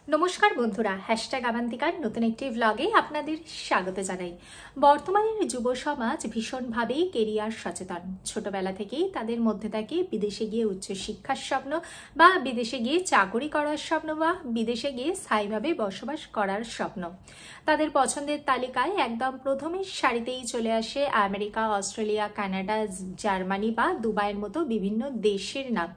নমস্কার বন্ধুরা, হ্যাশট্যাগ আবান্তিকার নতুন একটি ভ্লগে আপনাদের স্বাগত জানাই। বর্তমানের যুব সমাজ ভীষণভাবেই কেরিয়ার সচেতন। ছোটবেলা থেকেই তাদের মধ্যে থাকে বিদেশে গিয়ে উচ্চশিক্ষার স্বপ্ন, বা বিদেশে গিয়ে চাকরি করার স্বপ্ন, বা বিদেশে গিয়ে স্থায়ীভাবে বসবাস করার স্বপ্ন। তাদের পছন্দের তালিকায় একদম প্রথমের সারিতেই চলে আসে আমেরিকা, অস্ট্রেলিয়া, কানাডা, জার্মানি বা দুবাইয়ের মতো বিভিন্ন দেশের নাম।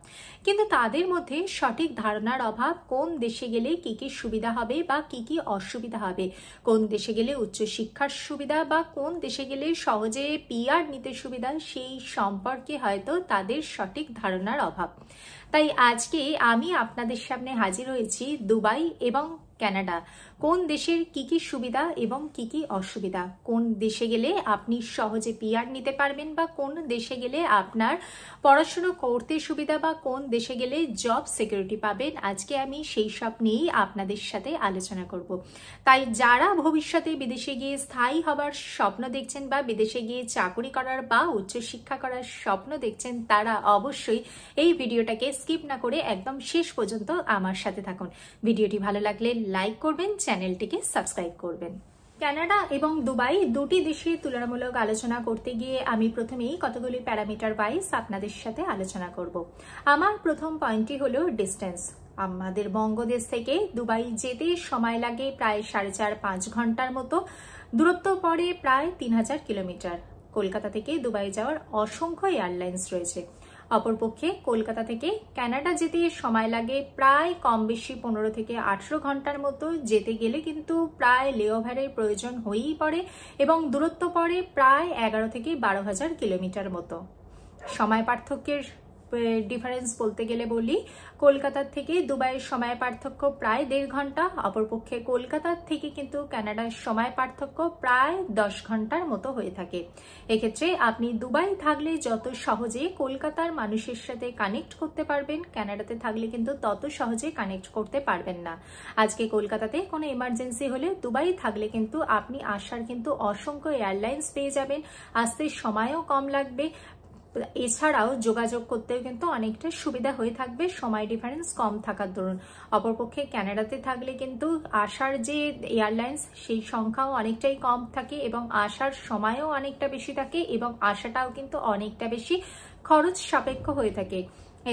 কিন্তু তাদের মধ্যে সঠিক ধারণার অভাব, কোন দেশে গেলে কি কি সুবিধা হবে বা কি কি অসুবিধা হবে, কোন দেশে গেলে উচ্চশিক্ষার সুবিধা বা কোন দেশে গেলে সহজে পিআর নিতে সুবিধা, সেই সম্পর্কে হয়তো তাদের সঠিক ধারণার অভাব। তাই আজকে আমি আপনাদের সামনে হাজির হয়েছি দুবাই এবং কানাডা, কোন দেশের কি কি সুবিধা এবং কি কি অসুবিধা, কোন দেশে গেলে আপনি সহজে পিআর নিতে পারবেন বা কোন দেশে গেলে আপনার পড়াশোনা করতে সুবিধা বা কোন দেশে গেলে জব সিকিউরিটি পাবেন। আজকে আমি সেই সব নিয়েই আপনাদের সাথে আলোচনা করব। তাই যারা ভবিষ্যতে বিদেশে গিয়ে স্থায়ী হবার স্বপ্ন দেখছেন বা বিদেশে গিয়ে চাকরি করার বা উচ্চশিক্ষা করার স্বপ্ন দেখছেন, তারা অবশ্যই এই ভিডিওটাকে স্কিপ না করে একদম শেষ পর্যন্ত আমার সাথে থাকুন। ভিডিওটি ভালো লাগলে লাইক করবেন, চ্যানেলটিকে সাবস্ক্রাইব করবেন। কানাডা এবং দুবাই দুটি দেশে তুলনামূলক আলোচনা করতে গিয়ে আমি প্রথমেই কতগুলি প্যারামিটার ওয়াইজ আপনাদের সাথে আলোচনা করব। আমার প্রথম পয়েন্টটি হলো ডিস্টেন্স। আমাদের বঙ্গদেশ থেকে দুবাই যেতে সময় লাগে প্রায় 4.5-5 ঘন্টার মতো। দূরত্ব পড়ে প্রায় 3000 কিলোমিটার। কলকাতা থেকে দুবাই যাওয়ার অসংখ্য এয়ারলাইন্স রয়েছে। অপরপক্ষে কলকাতা থেকে কানাডা যেতে সময় লাগে প্রায় কম বেশি 15 থেকে 18 ঘন্টার মতো। যেতে গেলে কিন্তু প্রায় লেওভারের প্রয়োজন হয়েই পড়ে এবং দূরত্ব পড়ে প্রায় 11 থেকে 12,000 কিলোমিটার মতো। সময় পার্থক্যের ডিফারেন্স বলতে গেলে বলি, কলকাতার থেকে দুবাইয়ের সময় পার্থক্য প্রায় 1.5 ঘন্টা। অপরপক্ষে কলকাতার থেকে কিন্তু কানাডার সময় পার্থক্য প্রায় 10 ঘন্টার মতো হয়ে থাকে। এক্ষেত্রে আপনি দুবাই থাকলে যত সহজে কলকাতার মানুষের সাথে কানেক্ট করতে পারবেন, কানাডাতে থাকলে কিন্তু তত সহজে কানেক্ট করতে পারবেন না। আজকে কলকাতাতে কোনো এমার্জেন্সি হলে দুবাই থাকলে কিন্তু আপনি আসার কিন্তু অসংখ্য এয়ারলাইন্স পেয়ে যাবেন, আসতে সময়ও কম লাগবে। এছাড়াও যোগাযোগ করতেও কিন্তু অনেকটা সুবিধা হয়ে থাকবে, সময় ডিফারেন্স কম থাকার দরুন। অপরপক্ষে কানাডাতে থাকলে কিন্তু আসার যে এয়ারলাইন্স, সেই সংখ্যাও অনেকটাই কম থাকে এবং আসার সময়ও অনেকটা বেশি থাকে এবং আসাটাও কিন্তু অনেকটা বেশি খরচ সাপেক্ষ হয়ে থাকে।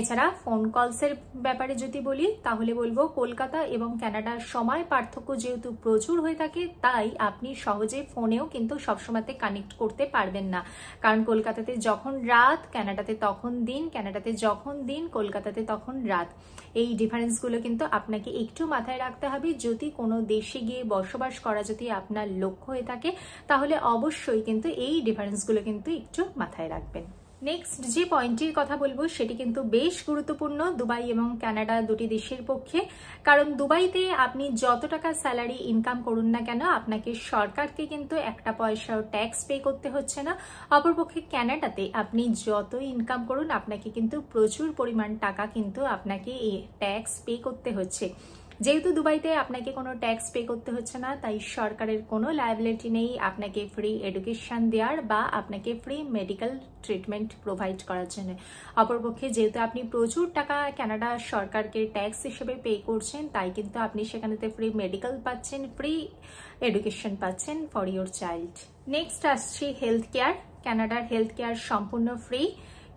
এছাড়া ফোন কলসের ব্যাপারে যদি বলি, তাহলে বলবো কলকাতা এবং কানাডার সময় পার্থক্য যেহেতু প্রচুর হয়ে থাকে, তাই আপনি সহজে ফোনেও কিন্তু সবসময়তে কানেক্ট করতে পারবেন না। কারণ কলকাতাতে যখন রাত, কানাডাতে তখন দিন, কানাডাতে যখন দিন, কলকাতাতে তখন রাত। এই ডিফারেন্সগুলো কিন্তু আপনাকে একটু মাথায় রাখতে হবে। যদি কোনো দেশে গিয়ে বসবাস করা যদি আপনার লক্ষ্য হয়ে থাকে, তাহলে অবশ্যই কিন্তু এই ডিফারেন্সগুলো কিন্তু একটু মাথায় রাখবেন। নেক্সট যে পয়েন্টটির কথা বলবো সেটি কিন্তু বেশ গুরুত্বপূর্ণ দুবাই এবং কানাডা দুটি দেশের পক্ষে। কারণ দুবাইতে আপনি যত টাকা স্যালারি ইনকাম করুন না কেন, আপনাকে সরকারকে কিন্তু একটা পয়সাও ট্যাক্স পে করতে হচ্ছে না। অপরপক্ষে কানাডাতে আপনি যত ইনকাম করুন, আপনাকে কিন্তু প্রচুর পরিমাণ টাকা কিন্তু আপনাকে ট্যাক্স পে করতে হচ্ছে। যেহেতু দুবাইতে আপনাকে কোনো ট্যাক্স পে করতে হচ্ছে না, তাই সরকারের কোনো লায়াবিলিটি নেই আপনাকে ফ্রি এডুকেশন দেওয়ার বা আপনাকে ফ্রি মেডিকেল ট্রিটমেন্ট প্রোভাইড করার জন্য। অপরপক্ষে যেহেতু আপনি প্রচুর টাকা কানাডা সরকারকে ট্যাক্স হিসেবে পে করছেন, তাই কিন্তু আপনি সেখানেতে ফ্রি মেডিকেল পাচ্ছেন, ফ্রি এডুকেশন পাচ্ছেন ফর ইয়োর চাইল্ড। নেক্সট আসছি হেলথ কেয়ার। কানাডার হেলথ কেয়ার সম্পূর্ণ ফ্রি,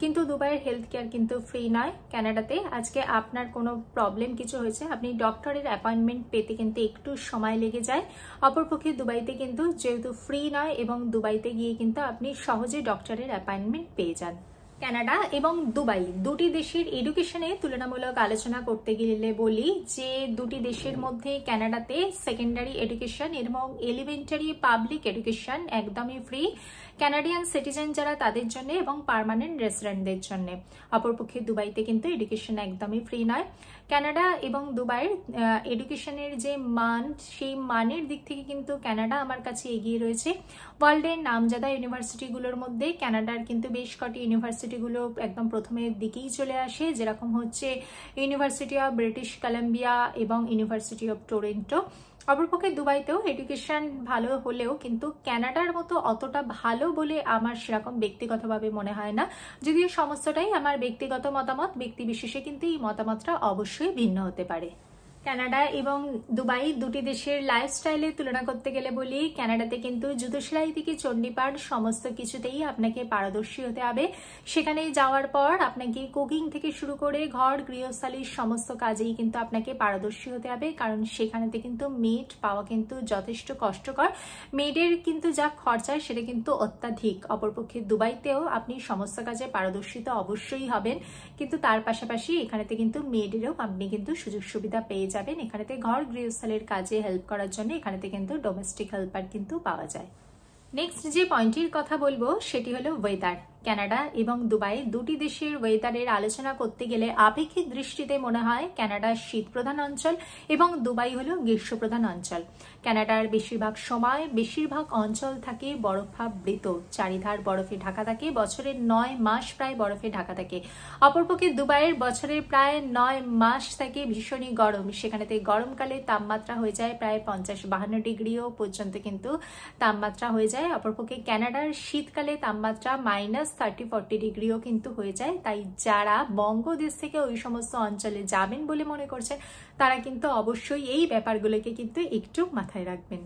কিন্তু দুবাইয়ের হেলথ কেয়ার কিন্তু ফ্রি নয়। কানাডাতে আজকে আপনার কোনো প্রবলেম কিছু হয়েছে, আপনি ডক্টরের অ্যাপয়েন্টমেন্ট পেতে কিন্তু একটু সময় লেগে যায়। অপরপক্ষে দুবাইতে কিন্তু যেহেতু ফ্রি নয় এবং দুবাইতে গিয়ে কিন্তু আপনি সহজে ডক্টরের অ্যাপয়েন্টমেন্ট পেয়ে যান। কানাডা এবং দুবাই দুটি দেশের এডুকেশনে তুলনামূলক আলোচনা করতে গেলে বলি যে দুটি দেশের মধ্যে কানাডাতে সেকেন্ডারি এডুকেশন এবং এলিমেন্টারি পাবলিক এডুকেশন একদমই ফ্রি, কানাডিয়ান সিটিজেন যারা তাদের জন্য এবং পার্মানেন্ট রেসিডেন্টদের জন্য। অপরপক্ষে দুবাইতে কিন্তু এডুকেশন একদমই ফ্রি নয়। কানাডা এবং দুবাইয়ের এডুকেশনের যে মান, সেই মানের দিক থেকে কিন্তু কানাডা আমার কাছে এগিয়ে রয়েছে। ওয়ার্ল্ডের নামজাদা ইউনিভার্সিটিগুলোর মধ্যে কানাডার কিন্তু বেশ কটি ইউনিভার্সিটিগুলো একদম প্রথমের দিকেই চলে আসে, যেরকম হচ্ছে ইউনিভার্সিটি অফ ব্রিটিশ কলাম্বিয়া এবং ইউনিভার্সিটি অফ টরন্টো। অপরপক্ষে দুবাইতেও এডুকেশন ভালো হলেও কিন্তু কানাডার মতো অতটা ভালো বলে আমার সেরকম ব্যক্তিগতভাবে মনে হয় না। যদিও সমস্তটাই আমার ব্যক্তিগত মতামত, ব্যক্তি বিশেষে কিন্তু এই মতামতটা অবশ্যই ভিন্ন হতে পারে। কানাডা এবং দুবাই দুটি দেশের লাইফস্টাইলের তুলনা করতে গেলে বলি, কানাডাতে কিন্তু জুতো সেলাই থেকে চণ্ডীপাঠ সমস্ত কিছুতেই আপনাকে পারদর্শী হতে হবে। সেখানে যাওয়ার পর আপনাকে কুকিং থেকে শুরু করে ঘর গৃহস্থালির সমস্ত কাজেই কিন্তু আপনাকে পারদর্শী হতে হবে, কারণ সেখানেতে কিন্তু মেড পাওয়া কিন্তু যথেষ্ট কষ্টকর। মেডের কিন্তু যা খরচা সেটা কিন্তু অত্যাধিক। অপরপক্ষে দুবাইতেও আপনি সমস্ত কাজে পারদর্শিতা অবশ্যই হবেন, কিন্তু তার পাশাপাশি এখানেতে কিন্তু মেডেরও আপনি কিন্তু সুযোগ সুবিধা পেয়ে যাবেন। এখানেতে ঘর গৃহস্থালির কাজে হেল্প করার জন্য এখানেতে কিন্তু ডোমেস্টিক হেল্পার কিন্তু পাওয়া যায়। নেক্সট যে পয়েন্টটির কথা বলবো সেটি হলো ওয়েদার। কানাডা এবং দুবাই দুটি দেশের ওয়েদারের আলোচনা করতে গেলে আপেক্ষিক দৃষ্টিতে মনে হয় কানাডা শীতপ্রধান অঞ্চল এবং দুবাই হলো গ্রীষ্মপ্রধান অঞ্চল। কানাডার বেশিরভাগ অঞ্চল থাকে বরফাবৃত, চারিধার বরফে ঢাকা থাকে, বছরের 9 মাস প্রায় বরফে ঢাকা থাকে। অপরপক্ষে দুবাইয়ের বছরের প্রায় 9 মাস থাকে ভীষণই গরম। সেখানেতে গরমকালে তাপমাত্রা হয়ে যায় প্রায় 50-52 ডিগ্রিও পর্যন্ত কিন্তু তাপমাত্রা হয়ে যায়। অপরপক্ষে কানাডার শীতকালে তাপমাত্রা -30-40 ডিগ্রিও কিন্তু হয়ে যায়। তাই যারা বঙ্গদেশ থেকে ওই সমস্ত অঞ্চলে যাবেন বলে মনে করছেন, তারা কিন্তু অবশ্যই এই ব্যাপারগুলোকে কিন্তু একটু মাথায় রাখবেন।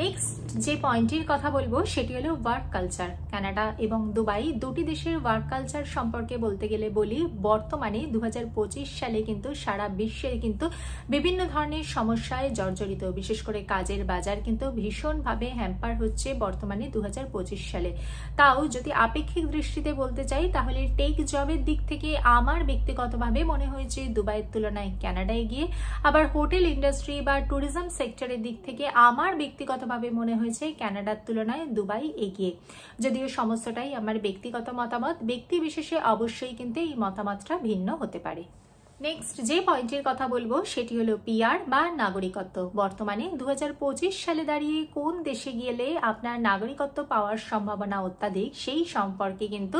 নেক্সট যে পয়েন্টটির কথা বলবো সেটি হলো ওয়ার্ক কালচার। কানাডা এবং দুবাই দুটি দেশের ওয়ার্ক কালচার সম্পর্কে বলতে গেলে বলি, বর্তমানে 2025 সালে কিন্তু সারা বিশ্বের কিন্তু বিভিন্ন ধরনের সমস্যায় জর্জরিত। বিশেষ করে কাজের বাজার কিন্তু ভীষণভাবে হ্যাম্পার হচ্ছে বর্তমানে 2025 সালে। তাও যদি আপেক্ষিক দৃষ্টিতে বলতে চাই, তাহলে টেক জবের দিক থেকে আমার ব্যক্তিগতভাবে মনে হয়েছে দুবাইয়ের তুলনায় কানাডা এগিয়ে। আবার হোটেল ইন্ডাস্ট্রি বা ট্যুরিজম সেক্টরের দিক থেকে আমার ব্যক্তিগতভাবে মনে হয়েছে কানাডার তুলনায় দুবাই এগিয়ে। যদিও সমস্তটাই আমার ব্যক্তিগত মতামত, ব্যক্তি বিশেষে অবশ্যই কিন্তু এই মতামতটা ভিন্ন হতে পারে। নেক্সট যে পয়েন্টের কথা বলবো সেটি হলো পিআর বা নাগরিকত্ব। বর্তমানে 2025 সালে দাঁড়িয়ে কোন দেশে গেলে আপনার নাগরিকত্ব পাওয়ার সম্ভাবনা অত্যাধিক, সেই সম্পর্কে কিন্তু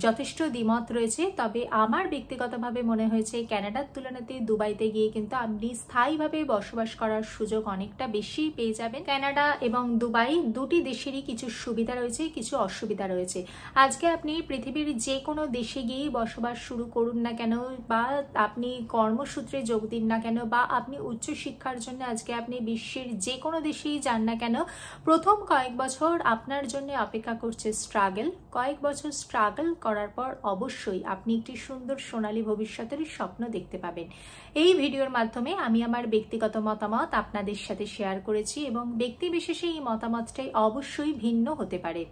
যথেষ্ট দ্বিমত রয়েছে। তবে আমার ব্যক্তিগতভাবে মনে হয়েছে কানাডার তুলনাতে দুবাইতে গিয়ে কিন্তু আপনি স্থায়ীভাবে বসবাস করার সুযোগ অনেকটা বেশি পেয়ে যাবেন। কানাডা এবং দুবাই দুটি দেশেরই কিছু সুবিধা রয়েছে, কিছু অসুবিধা রয়েছে। আজকে আপনি পৃথিবীর যে কোনো দেশে গিয়েই বসবাস শুরু করুন না কেন, বা আপনি কর্মসূত্রে যোগ দিন না কেন, বা আপনি উচ্চশিক্ষার জন্য আজকে আপনি বিশ্বের যে কোনো দেশেই যান না কেন, প্রথম কয়েক বছর আপনার জন্য অপেক্ষা করছে স্ট্রাগল। কয়েক বছর স্ট্রাগল করার পর অবশ্যই আপনি একটি সুন্দর সোনালী ভবিষ্যতের স্বপ্ন দেখতে পাবেন। এই ভিডিওর মাধ্যমে আমি আমার ব্যক্তিগত মতামত আপনাদের সাথে শেয়ার করেছি, এবং ব্যক্তি বিশেষে এই মতামতটাই অবশ্যই ভিন্ন হতে পারে।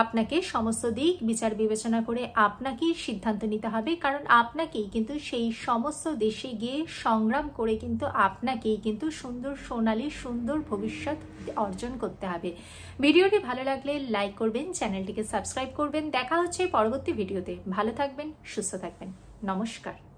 আপনাকে সমস্ত দিক বিচার বিবেচনা করে আপনাকেই সিদ্ধান্ত নিতে হবে, কারণ আপনাকেই কিন্তু সেই সমস্ত দেশে গিয়ে সংগ্রাম করে কিন্তু আপনাকেই কিন্তু সুন্দর সোনালী সুন্দর ভবিষ্যৎ অর্জন করতে হবে। ভিডিওটি ভালো লাগলে লাইক করবেন, চ্যানেলটিকে সাবস্ক্রাইব করবেন। দেখা হচ্ছে পরবর্তী ভিডিওতে। ভালো থাকবেন, সুস্থ থাকবেন। নমস্কার।